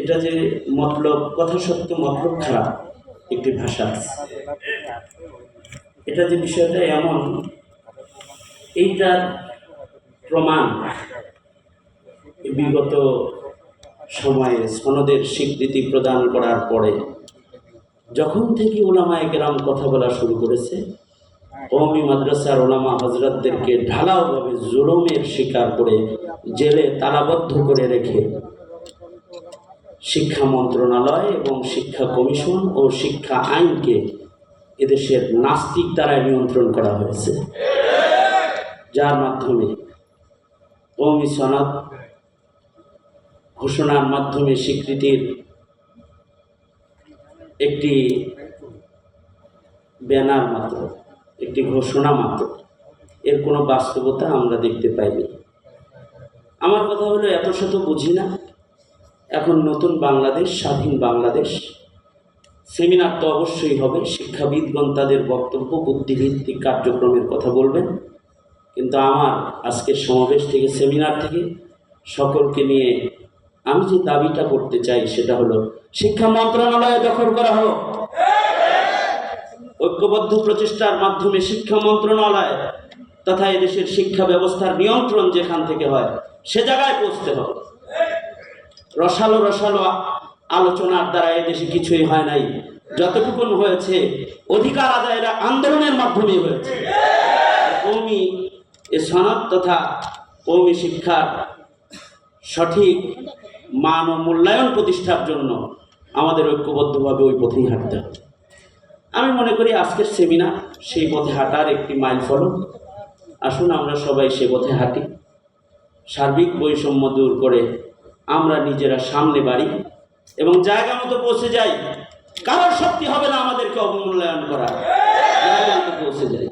এটা যে মতলব কথা সত্য মতলব খারাপ একটি ভাষা আছে। এটা যে বিষয়টা এমন, এইটার প্রমাণ বিগত সময়ে সনদের স্বীকৃতি প্রদান করার পরে যখন থেকে ওলামায়ে কেরাম কথা বলা শুরু করেছে, কওমি মাদ্রাসার ওলামা হযরতদেরকে ঢালাওভাবে জুলুমের শিকার করে জেলে তালাবদ্ধ করে রেখে শিক্ষা মন্ত্রণালয় এবং শিক্ষা কমিশন ও শিক্ষা আইনকে এদেশের নাস্তিক দ্বারায় নিয়ন্ত্রণ করা হয়েছে, যার মাধ্যমে কওমি সনদ ঘোষণার মাধ্যমে স্বীকৃতির একটি ব্যানার মাত্র, একটি ঘোষণা মাত্র, এর কোনো বাস্তবতা আমরা দেখতে পাইনি। আমার কথা হলো, এত শত বুঝি না। এখন নতুন বাংলাদেশ, স্বাধীন বাংলাদেশ, সেমিনার তো অবশ্যই হবে, শিক্ষাবিদগণ তাদের বক্তব্য বুদ্ধিভিত্তিক কার্যক্রমের কথা বলবেন, কিন্তু আমার আজকের সমাবেশ থেকে, সেমিনার থেকে সকলকে নিয়ে আমি যে দাবিটা করতে চাই সেটা হলো, শিক্ষা মন্ত্রণালয় দখল করা হোক। ঐক্যবদ্ধ প্রচেষ্টার মাধ্যমে শিক্ষা মন্ত্রণালয় তথা এদেশের শিক্ষা ব্যবস্থার নিয়ন্ত্রণ যেখান থেকে হয় সে জায়গায় পৌঁছতে হবে। রসালো রসালো আলোচনার দ্বারা এদেশে কিছুই হয় নাই, যতটুকু হয়েছে অধিকার আদায়ের আন্দোলনের মাধ্যমে হয়েছে। কওমি সনদ তথা কওমি শিক্ষার সঠিক মান ও মূল্যায়ন প্রতিষ্ঠার জন্য আমাদের ঐক্যবদ্ধভাবে ওই পথেই হাঁটতে হবে। আমি মনে করি আজকের সেমিনার সেই পথে হাঁটার একটি মাইল ফলক। আসুন আমরা সবাই সে পথে হাঁটি, সার্বিক বৈষম্য দূর করে আমরা নিজেরা সামনে বাড়ি এবং জায়গা মতো পৌঁছে যাই। কারোর শক্তি হবে না আমাদেরকে অবমূল্যায়ন করা, জায়গা মতো পৌঁছে যাই।